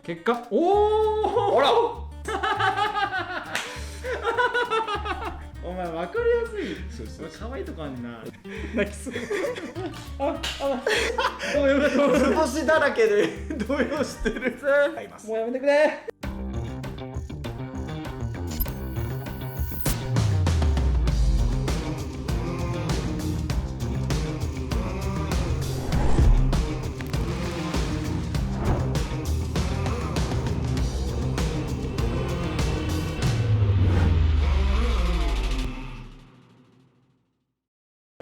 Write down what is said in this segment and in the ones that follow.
結果おおあらお前分かりやすい。そう可愛いとこあんな。泣きそう。動揺がどう図星だらけで動揺してる。買います。もうやめてくれ。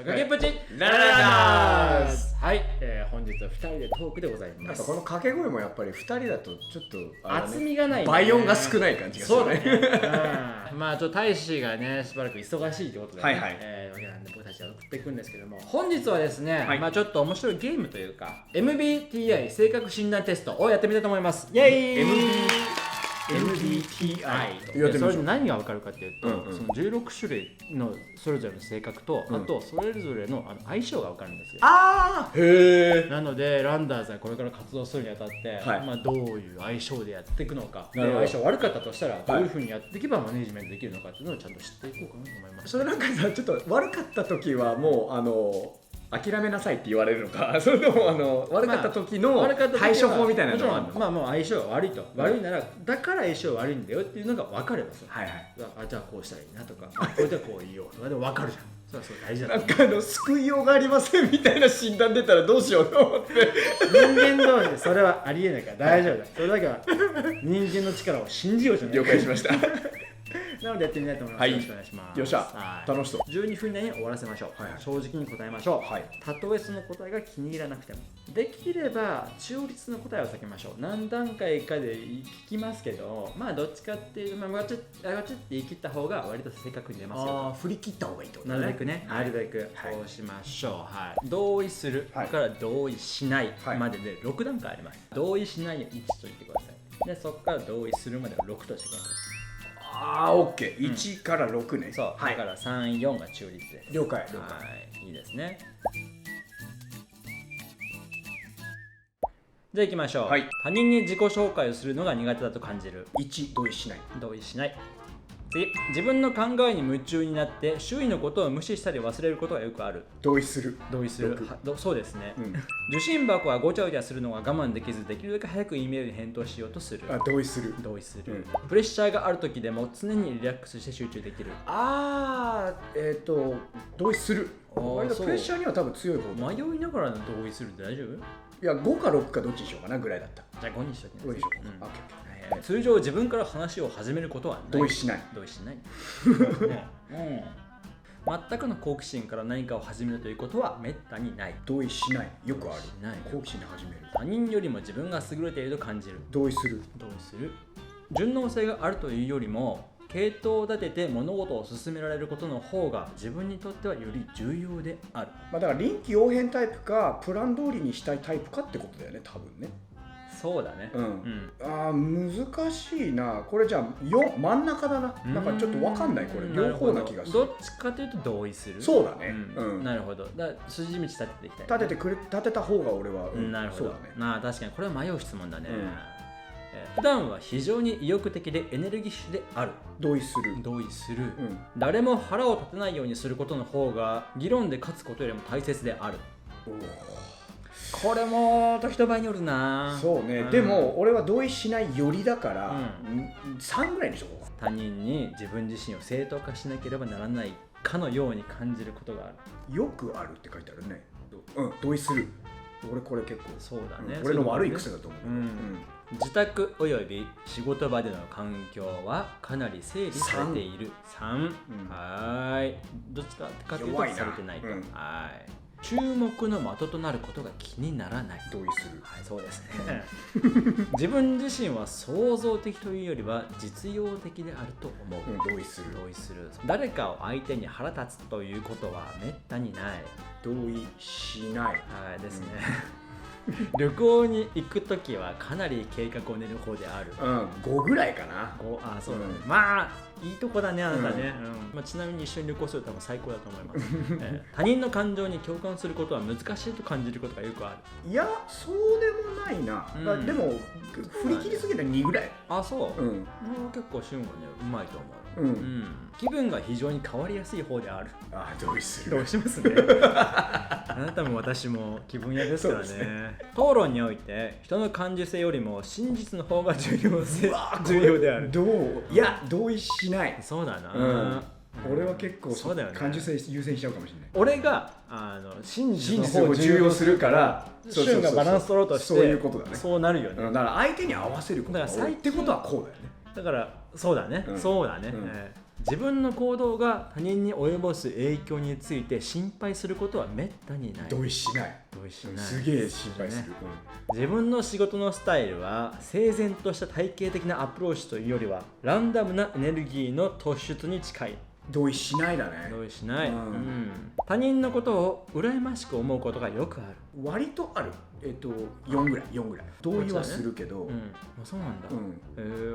崖っぷちラララーズ。はい、本日は2人でトークでございやます。っぱこの掛け声もやっぱり2人だとちょっと厚みがないね。倍音が少ない感じがするそうだね。まあちょっと大使がねしばらく忙しいということでね、はいはいわけなんで僕たちは送っていくんですけども、本日はですね、はいまあちょっと面白いゲームというか MBTI 性格診断テストをやってみたいと思います。イエーイ。MBTI でそれで何が分かるかっていうと、その16種類のそれぞれの性格と、あとそれぞれの相性が分かるんですよ。あーへえ。なのでランダーズがこれから活動するにあたって、はいまあ、どういう相性でやっていくのか、でなるほど相性悪かったとしたらどういうふうにやっていけばマネジメントできるのかっていうのをちゃんと知っていこうかなと思います。それなんかさ、ちょっと悪かった時はもう諦めなさいって言われるのか、それとも悪かった時の対処法みたいなのがあるの？まあもう相性が悪いと、悪いならだから相性悪いんだよっていうのが分かればさ、はいはい。あじゃあこうしたらいいなとか、これではこう言おうとかで分かるじゃん。それはすごい大事だとなん思う。か救いようがありませんみたいな診断出たらどうしようと思って。人間同士でそれはありえないから大丈夫だ。それだけは人間の力を信じようじゃない。了解しました。なのでやってみたいと思います。はいよろしくお願いします。よっしゃはい楽しそう。12分以内に終わらせましょう。はいはい正直に答えましょう。はいたとえその答えが気に入らなくても、できれば中立の答えを避けましょう。何段階かで聞きますけど、まあどっちかっていうと、ガチって言い切った方が割と正確に出ますよ。振り切った方がいいってことなるべくね、はいなるべくはいこうしましょう。はい。同意するはいから同意しないはいまでで6段階あります。同意しないを1と言ってください。で、そこから同意するまでを6としてくださオッケー。1から6ね。い。そう、はいだから3、4が中立です。了解了解。はい、いいですね。じゃあ行きましょう。はい他人に自己紹介をするのが苦手だと感じる。1同意しない。同意しない。次、自分の考えに夢中になって周囲のことを無視したり忘れることがよくある。同意する。同意する。そうですね。受信箱はごちゃごちゃするのが我慢できず、できるだけ早く E メールに返答しようとする。同意する。同意する。プレッシャーがある時でも常にリラックスして集中できる。同意する。割とそうプレッシャーには多分強い方だ。迷いながらの同意するって大丈夫？いや5か6かどっちにしようかなぐらいだった。じゃあ5にしときます。 5でしょうか。うんオッケーオッケー。通常自分から話を始めることはない。同意しない。同意しない。全くの好奇心から何かを始めるということはめったにない。同意しない。よくある。しない。好奇心で始める。他人よりも自分が優れていると感じる。同意する。同意する。順応性があるというよりも系統を立てて物事を進められることの方が自分にとってはより重要である。だから臨機応変タイプかプラン通りにしたいタイプかってことだよね多分ね。そうだね。難しいな。これじゃあ真ん中だな。なんかちょっと分かんない。これ両方な気がする。どっちかというと同意する。そうだね。なるほど。だから筋道立てていきたい。立てた方が俺は。なるほど。そうだね。確かにこれは迷う質問だね。普段は非常に意欲的でエネルギッシュである。同意する。同意する。誰も腹を立てないようにすることの方が議論で勝つことよりも大切である。これも人場合によるな。そうね。でも俺は同意しないよりだから3ぐらいにしとこうか。他人に自分自身を正当化しなければならないかのように感じることがある。よくあるって書いてあるね。同意する。俺これ結構そうだね。俺の悪い癖だと思う。自宅および仕事場での環境はかなり整理されている。3。はい。どっちかというとされてないと。はい。注目の的となることが気にならない。同意する。はい、そうですね。自分自身は創造的というよりは実用的であると思う。同意する。同意する。誰かを相手に腹立つということはめったにない。同意しない。はいですね。旅行に行くときはかなり計画を練る方である。5ぐらいかな。そうだね。まあいいとこだね、あなたね。ちなみに一緒に旅行すると多分最高だと思います。他人の感情に共感することは難しいと感じることがよくある。いや、そうでもないな。でも振り切りすぎたら2ぐらい。あ、そう。結構シュンはね、うまいと思う。気分が非常に変わりやすい方である。同意する。同意しますね。あなたも私も気分屋ですからね。討論において人の感受性よりも真実の方が重要である。いや、同意しない。そうだな。俺は結構感受性優先しちゃうかもしれない。俺が真実の方を重要するから、シュンがバランス取ろうとして、そういうことだね。そうなるよね。だから相手に合わせることが多いってことはこうだよね。だからそうだね、そうだね、自分の行動が他人に及ぼす影響について心配することはめったにない。同意しない。すげえ心配する。自分の仕事のスタイルは整然とした体系的なアプローチというよりはランダムなエネルギーの突出に近い。同意しないだね。同意しない。他人のことを羨ましく思うことがよくある。割とある。4ぐらい。同意はするけど。そうなんだ。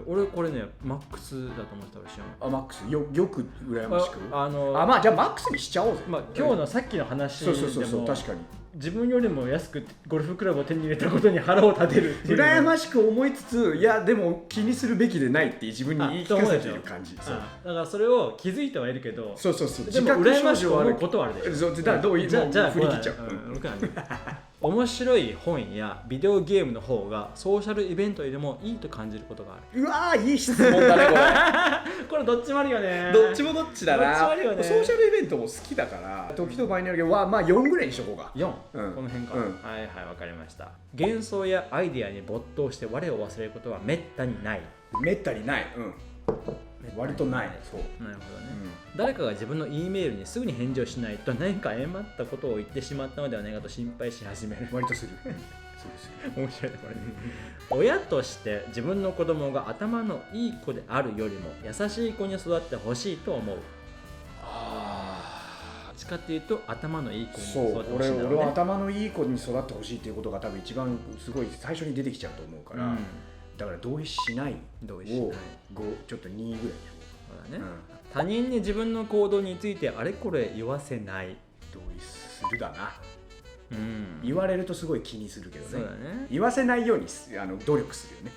俺これねマックスだと思ってたらしいよ。マックスよく羨ましく。じゃあマックスにしちゃおうぜ。今日のさっきの話でもそう確かに。自分よりも安くゴルフクラブを手に入れたことに腹を立てるっていう。羨ましく思いつつ、いやでも気にするべきでないって自分に言い聞かせている感じ。だからそれを気づいてはいるけど、そうでも羨ましく思うことはあるでしょ。じゃあ振り切っちゃう。面白い本やビデオゲームの方がソーシャルイベントよりもいいと感じることがある。うわー、いい質問だねこれどっちもあるよね。どっちもどっちだな。ソーシャルイベントも好きだから時と場合によるけど、4ぐらいにしとこうか。4、この辺か。はいはい、わかりました。幻想やアイディアに没頭して我を忘れることはめったにない。めったにない。割とない。そう。なるほどね。誰かが自分の E メールにすぐに返事をしないと何か誤ったことを言ってしまったのではないかと心配し始める。割とする。面白いねこれ。親として自分の子供が頭のいい子であるよりも優しい子に育ってほしいと思う。どっちかっていうと頭のいい子に育ってほしいんだろうね。俺は頭のいい子に育ってほしいっていうことが多分一番すごい最初に出てきちゃうと思うから、だから同意しないをちょっと2ぐらい。そうだね。他人に自分の行動についてあれこれ言わせない。同意するだな。言われるとすごい気にするけどね。そうだね。言わせないように努力するよね。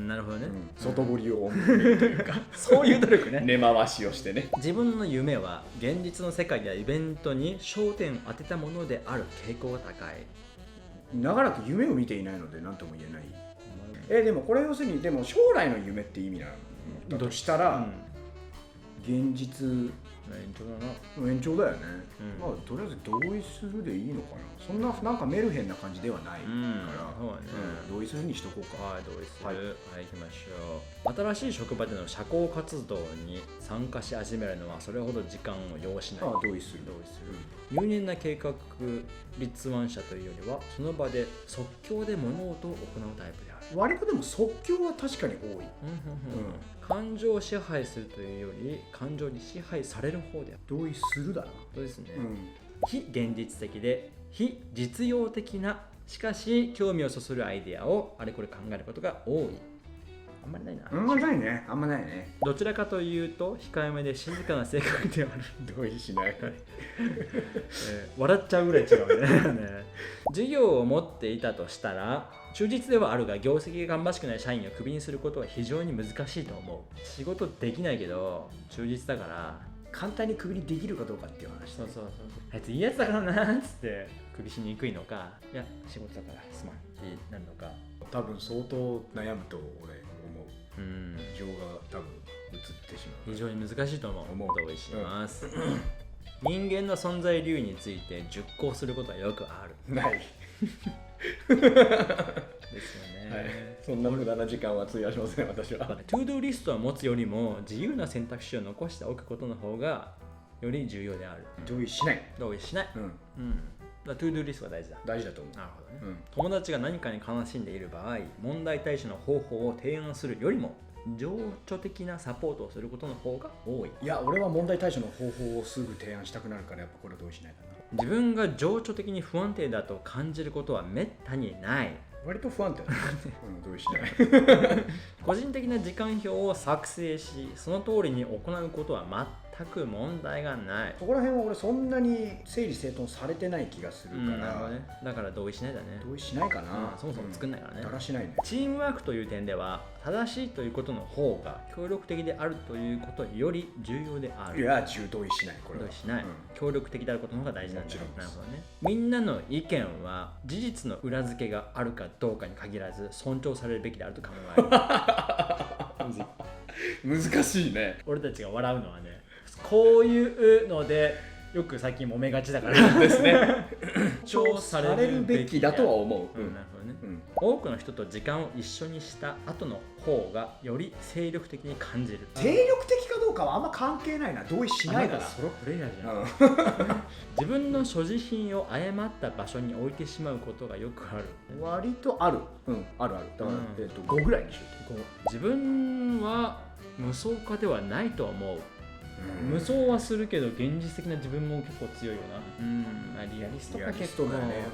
なるほどね。外堀を思うというかそういう努力ね。根回しをしてね。自分の夢は現実の世界やイベントに焦点を当てたものである傾向が高い。長らく夢を見ていないので何とも言えない。でもこれ要するに将来の夢って意味なのだとしたら、現実延長だよね。とりあえず同意するでいいのかな。そんななんかメルヘンな感じではないから、同意するにしとこうか。はい、同意する。はい、行きましょう。新しい職場での社交活動に参加し始めるのはそれほど時間を要しない。同意する。入念な計画立案者というよりはその場で即興で物事を行うタイプである。割とでも即興は確かに多い。感情を支配するというより感情に支配される方である。同意するだな。そうですね。非現実的で非実用的なしかし興味をそそるアイデアをあれこれ考えることが多い。あんまりないな。あんまないね。どちらかというと控えめで静かな性格である。同意しない。笑っちゃうぐらい違うね。授業を持っていたとしたら忠実ではあるが業績が芳しくない社員をクビにすることは非常に難しいと思う。仕事できないけど忠実だから簡単にクビにできるかどうかっていう話。そうあいついいやつだからなーっつってクビしにくいのか、いや仕事だからすまんってなるのか。多分相当悩むと俺思う。情が多分移ってしまう。非常に難しいと思う。同意します。人間の存在理由について熟考することはよくある。ないですよね。そんな無駄な時間は費やしません私は。トゥードゥーリストを持つよりも自由な選択肢を残しておくことの方がより重要である。同意しない。トゥードゥーリストは大事だ。大事だと思う。なるほどね。友達が何かに悲しんでいる場合、問題対処の方法を提案するよりも情緒的なサポートをすることの方が多い。いや、俺は問題対処の方法をすぐ提案したくなるから、やっぱこれは同意しないだな。自分が情緒的に不安定だと感じることはめったにない。割と不安定だね同意しない個人的な時間表を作成しその通りに行うことは全く問題がない。そこら辺は俺そんなに整理整頓されてない気がするから、なるほどね。だから同意しないだね。同意しないかな、そもそも作んないからね。だらしないね。チームワークという点では正しいということの方が協力的であるということより重要である。いや同意しない。これは同意しない、協力的であることの方が大事なんだ。もちろんなるほどね。みんなの意見は事実の裏付けがあるかどうかに限らず尊重されるべきであると考える難しいね。俺たちが笑うのはねこういうのでよく最近揉めがちだからですね尊重されるべきだとは思う。なるほどね、多くの人と時間を一緒にした後の方がより精力的に感じる。精力的かどうかはあんま関係ないな。同意しないから。ソロプレイヤーじゃん、自分の所持品を誤った場所に置いてしまうことがよくある。割とある。あるある。だから、5ぐらいにしよう。自分は無双家ではないと思う。無双はするけど現実的な自分も結構強いよな。リアリストか結構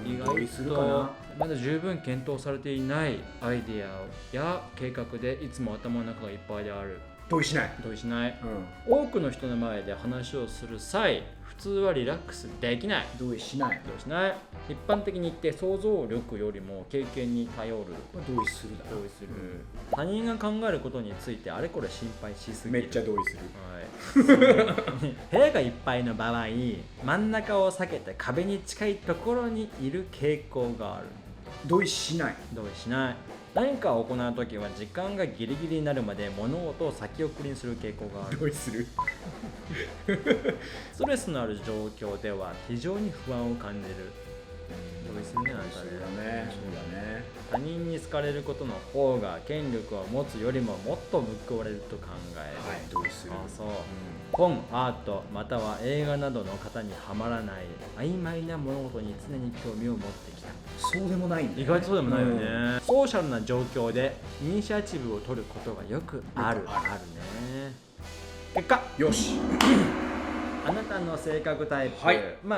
意外とまだ十分検討されていないアイデアや計画でいつも頭の中がいっぱいである。同意しない。同意しない、多くの人の前で話をする際普通はリラックスできない。同意しない。同意しない。一般的に言って想像力よりも経験に頼る。同意するだ。同意する、他人が考えることについてあれこれ心配しすぎる。めっちゃ同意する。部屋がいっぱいの場合真ん中を避けて壁に近いところにいる傾向がある。同意しない。同意しない。何かを行うときは時間がギリギリになるまで物事を先送りにする傾向がある。同意する。ストレスのある状況では非常に不安を感じる。同意するね。なんかね。そうだね。他人に好かれることの方が権力を持つよりももっと報われると考える。はい、同意する。そう。本、アート、または映画などの型にはまらない曖昧な物事に常に興味を持ってきた。そうでもないんだよね。意外とそうでもないよね。ソーシャルな状況でイニシアチブを取ることがよくある。あるね。結果よし。あなたの性格タイプ、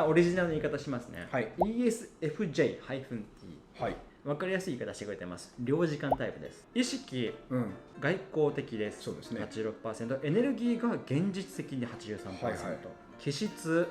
オリジナルの言い方しますね。ESFJ-T、分かりやすい言い方してくれてます。領事館タイプです。意識、外交的です。そうですね。86%、エネルギーが現実的に 83%、気質、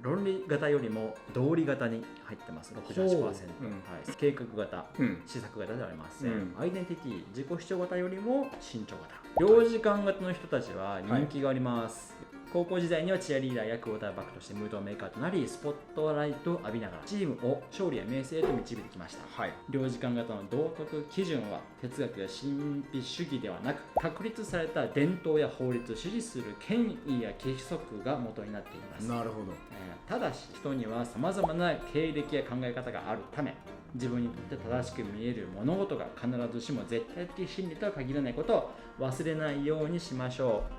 論理型よりも道理型に入ってます。68%、計画型、施策型ではありません。アイデンティティ、自己主張型よりも慎重型。領事館型の人たちは人気があります。高校時代にはチアリーダーやクォーターバックとしてムードメーカーとなり、スポットライトを浴びながらチームを勝利や名声へと導いてきました。領事館型の道徳基準は哲学や神秘主義ではなく、確立された伝統や法律を支持する権威や規則が元になっています。なるほど。ただし人にはさまざまな経歴や考え方があるため、自分にとって正しく見える物事が必ずしも絶対的真理とは限らないことを忘れないようにしましょう。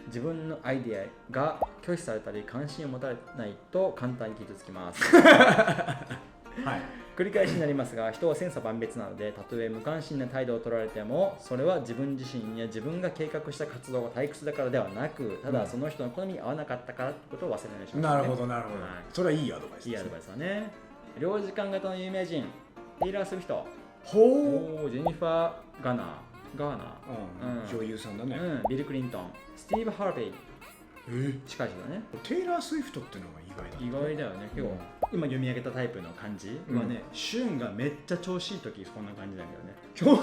自分のアイデアが拒否されたり関心を持たれないと簡単に傷つきます。繰り返しになりますが、人は千差万別なので、たとえ無関心な態度を取られても、それは自分自身や自分が計画した活動が退屈だからではなく、ただその人の好みに合わなかったからってことを忘れないようにしましょうね。なるほどなるほど。それはいいアドバイスですね。いいアドバイスだね。領事館型の有名人、テイラー・スウィフト、ジェニファー・ガーナー、女優さんだね。ビル・クリントン、スティーブ・ハーベイ、近い人だね。テイラー・スウィフトっていうのが意外だ。意外だよね。結構今読み上げたタイプの感じはね、シュンがめっちゃ調子いい時こんな感じだけどね。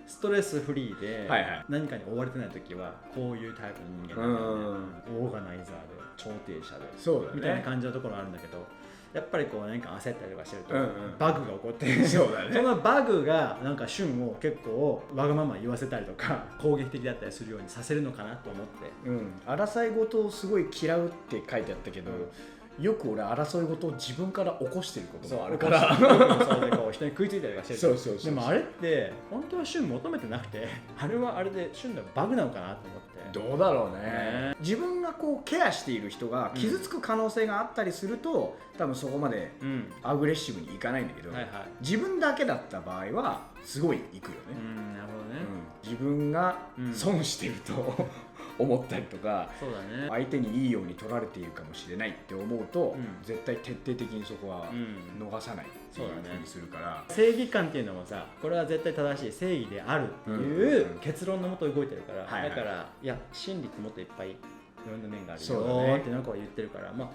ストレスフリーで何かに追われてない時はこういうタイプの人間なんだよね。オーガナイザーで調停者でみたいな感じのところあるんだけど、やっぱりこう何か焦ったりとかしてるとバグが起こって、そのバグがなんかシュンを結構わがまま言わせたりとか攻撃的だったりするようにさせるのかなと思って、争い事をすごい嫌うって書いてあったけど、よく俺争い事を自分から起こしてることもあるから、そうでこう人に食いついたりとかしてる。でもあれって本当はシュン求めてなくて、あれはあれでシュンのバグなのかなと思って。どうだろうね。自分がこうケアしている人が傷つく可能性があったりすると、多分そこまでアグレッシブにいかないんだけど、自分だけだった場合はすごいいくよね。なるほどね。自分が損してると思ったりとか、そうだね、相手にいいように取られているかもしれないって思うと、うん絶対徹底的にそこは逃さないっていうふうにするから、正義感っていうのもさ、これは絶対正しい正義であるっていう結論のもと動いてるから、はいはい、だからいや真理ってもっといっぱいいろんな面があるそうだねよってなんか言ってるから、まあ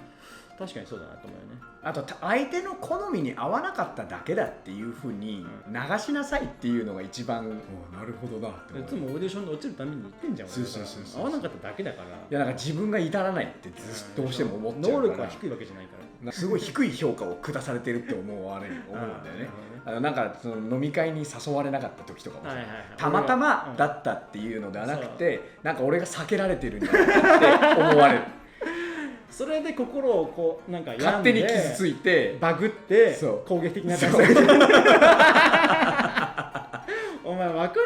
確かにそうだなと思うよね。あと相手の好みに合わなかっただけだっていうふうに流しなさいっていうのが一番、なるほどなって思う。いつもオーディションで落ちるために言ってんじゃん。そうそうそうそう、合わなかっただけだから。いやなんか自分が至らないってどうしても思っちゃうから、能力は低いわけじゃないから、すごい低い評価を下されてるって思うんだよね。なんかその飲み会に誘われなかった時とかもさ、たまたまだったっていうのではなくて、なんか俺が避けられてるんじゃないかって思われる。それで心をこうなんか勝手に傷ついてバグって攻撃的な感じ。お前分かり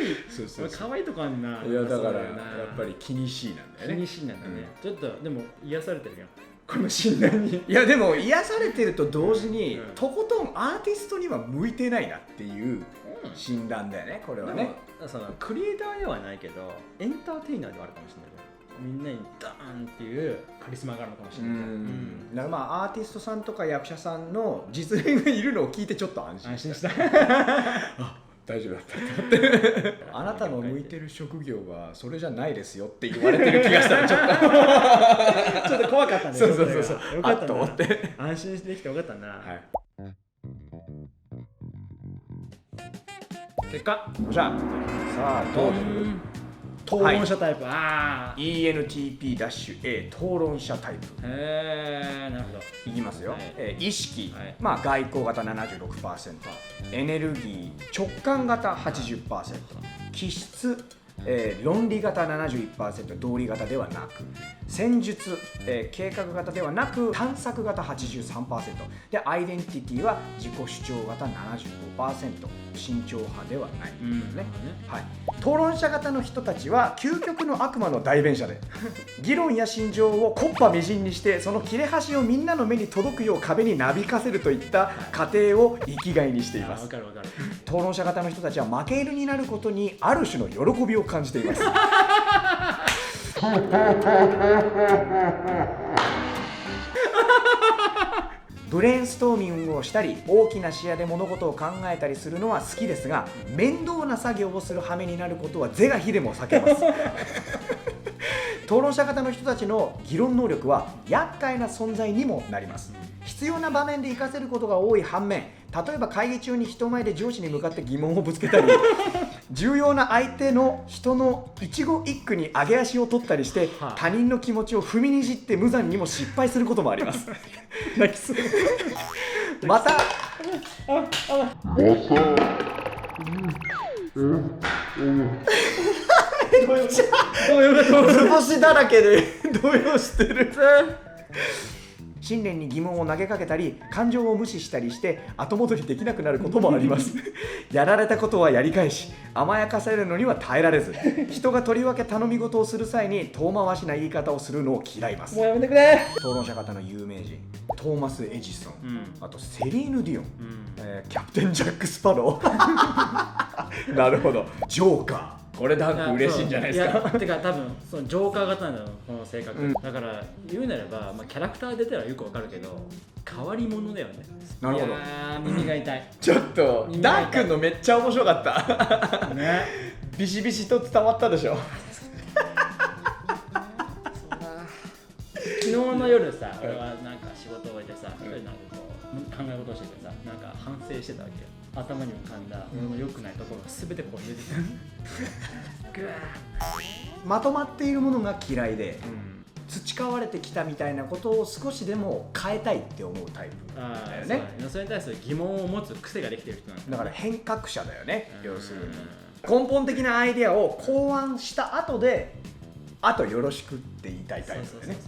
やすい。そう可愛いとこあんな。いやだからやっぱり気にしいなんだよね。気にしいなんだね。ちょっとでも癒されてるよこの診断に。いやでも癒されてると同時に、とことんアーティストには向いてないなっていう診断だよね、これはね。そのクリエイターではないけどエンターテイナーではあるかもしれない。みんなにダーンっていうカリスマがあるのかもしれない。だからまあアーティストさんとか役者さんの実力がいるのを聞いてちょっと安心した。あ、大丈夫だったって。あなたの向いてる職業はそれじゃないですよって言われてる気がしたらちょっとちょっと怖かったね。そうよかったと思って。安心してできてよかったな。はい。結果、じゃあさあどうする？討論者タイプ、ENTP-A 討論者タイプ。なるほど。いきますよ。意識、まあ外交型 76%、エネルギー直感型 80%、気質、論理型 71%、道理型ではなく、戦術、計画型ではなく探索型 83% で、アイデンティティは自己主張型 75%、慎重派ではないですね。はい。討論者型の人たちは究極の悪魔の代弁者で議論や心情を木っ端みじんにして、その切れ端をみんなの目に届くよう壁になびかせるといった過程を生きがいにしています。討論者型の人たちは負け犬になることにある種の喜びを感じています。ブレインストーミングをしたり、大きな視野で物事を考えたりするのは好きですが、面倒な作業をする羽目になることは是が非でも避けます。討論者型の人たちの議論能力は厄介な存在にもなります。必要な場面で活かせることが多い反面、例えば会議中に人前で上司に向かって疑問をぶつけたり、重要な相手の人の一語一句に上げ足を取ったりして、他人の気持ちを踏みにじって無残にも失敗することもあります。泣きそう。また図星だらけで動揺してる。信念に疑問を投げかけたり、感情を無視したりして後戻りできなくなることもあります。やられたことはやり返し、甘やかされるのには耐えられず、人がとりわけ頼み事をする際に遠回しな言い方をするのを嫌います。もうやめてくれ。討論者型の有名人、トーマス・エジソン、あとセリーヌ・ディオン、キャプテン・ジャック・スパロー。なるほど。ジョーカー、これダンク嬉しいんじゃないですか。てか多分そのジョーカー型なんだよ、この性格。だから言うなれば、キャラクター出たらよくわかるけど変わり者だよね。なるほど。耳が痛い。ちょっとダン君のめっちゃ面白かった。ね。ビシビシと伝わったでしょ。昨日の夜さ、俺はなんか仕事を終えてさ、なんかこう考え事をしててさ、なんか反省してたわけよ。頭に浮かんだ俺の良くないところが全てこう出てきた。まとまっているものが嫌いで、培われてきたみたいなことを少しでも変えたいって思うタイプだよね。それに対する疑問を持つ癖ができてる人なんだから変革者だよね。要するに根本的なアイデアを考案した後で、あとよろしくって言いたいタイプだよね。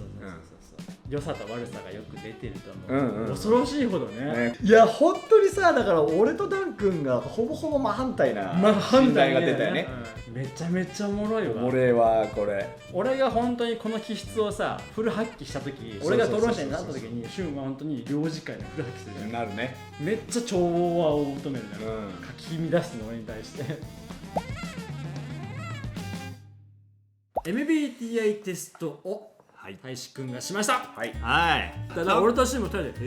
良さと悪さがよく出てると思う。恐ろしいほどね。いや本当にさ、だから俺とダン君がほぼほぼ真反対な信頼が出たよね。めちゃめちゃおもろいわ。俺はこれ、俺が本当にこの気質をさフル発揮した時、俺が討論者になった時にシュンは本当に領事会のフル発揮するじゃん。なるね。めっちゃ調和を求めるね。かき乱すの俺に対して。MBTI テストを大志くんがしました。はいただ俺としても2人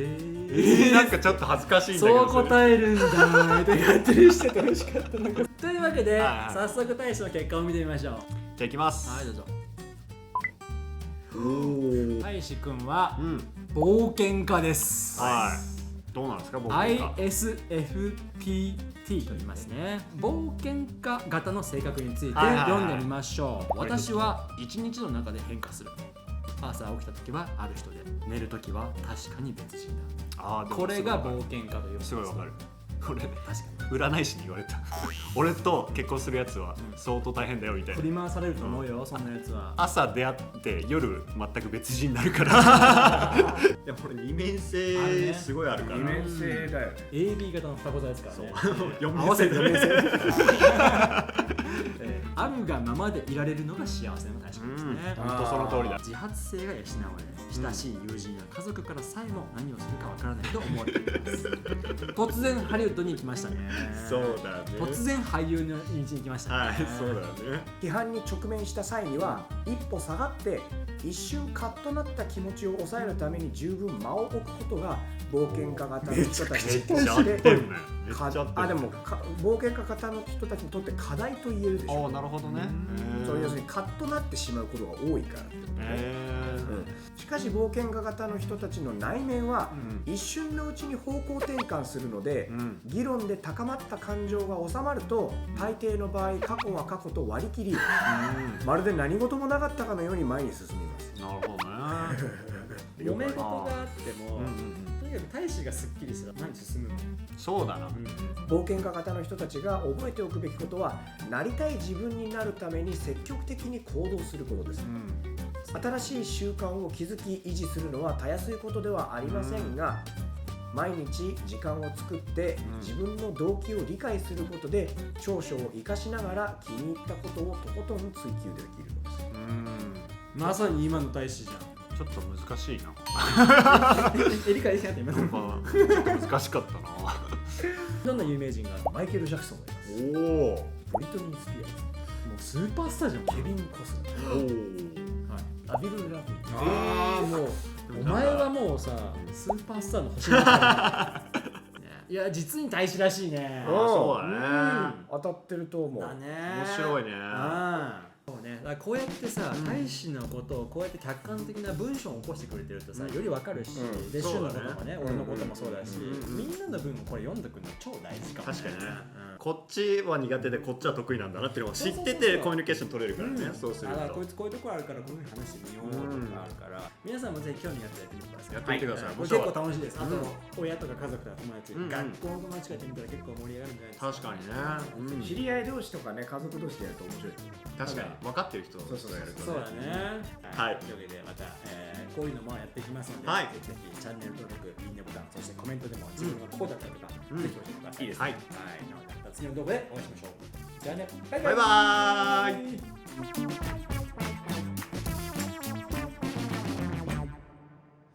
でなんかちょっと恥ずかしいんだけど、そう答えるんだーってやってるして楽しかったのかというわけで、早速大志の結果を見てみましょう。じゃあいきます。はい、どうぞ。大志くんは冒険家です。どうなんですか、冒険家。ISFPT と言いますね。冒険家型の性格について読んでみましょう。私は一日の中で変化する。朝起きた時はある人で、寝る時は確かに別人だ。これが冒険家という。すごいわかる。俺確か占い師に言われた。俺と結婚するやつは相当大変だよみたいな。振り回されると思うよ、そんなやつは。朝出会って夜全く別人になるからいやこれ二面性すごいあるから。二面性だよね。 AB 型の双子座ですからね。4面合わせて性4面性あるがままでいられるのが幸せの大志くんですね。本当その通りだ。自発性が養われ、親しい友人や家族からさえも何をするかわからないと思われています。突然ハリウッドに行きましたね。そうだね。突然俳優の道に行きましたね。そうだね。批判に直面した際には一歩下がって一瞬カッとなった気持ちを抑えるために十分間を置くことが冒険家型の人たちにとってでも冒険家型の人たちにとって課題と言えるでしょう。なるほどね。それ要するにカッとなってしまうことが多いからってことね。しかし冒険家型の人たちの内面は一瞬のうちに方向転換するので、議論で高まった感情が収まると大抵の場合過去は過去と割り切り、まるで何事もなかったかのように前に進みます。なるほどね。読め事があっても、とにかく大志がすっきりしたら前に進むの。そうだな。冒険家型の人たちが覚えておくべきことは、なりたい自分になるために積極的に行動することです。新しい習慣を築き維持するのはたやすいことではありませんが、毎日時間を作って自分の動機を理解することで長所を生かしながら気に入ったことをとことん追求できるのです。まさに今の大志じゃん。ちょっと難しいな。理解できなかった今の。ちょっと難しかったな。どんな有名人がマイケル・ジャクソンがいます。ブリトニー・スピアーズ、もうスーパースターじゃん。ケビン・コスナー、アビル・ラフィー。もうお前はもうさスーパースターの星だからいや実に大志らしいね。そうだね。当たってると思う。だね。面白いね。そうね、だからこうやってさ、大志のことをこうやって客観的な文章を起こしてくれてるとさ、より分かるし、で、柊のこともね、俺のこともそうだし、みんなの文をこれ読んでくるの超大事かもね。確かにね。こっちは苦手でこっちは得意なんだなっていうのを知っててコミュニケーション取れるからね。そうすると。こいつこういうところあるからこういうふうに話してみようとかあるから、皆さんもぜひ興味あってやってみてください。やってみてください。結構楽しいです。あと親とか家族とか友達、学校の友達がやってみたら結構盛り上がるんじゃないですか。確かにね。知り合い同士とかね、家族同士でやると面白い。確かに分かってる人とやるとね。そうだね。はい。というわけでまたこういうのもやっていきますので、ぜひチャンネル登録、いいねボタン、そしてコメントでも自分がこうだったりとか、ぜひ教えてください。いいですね。はい。なのでまた次の動画でお会いしましょう。じゃあね。バイバイ。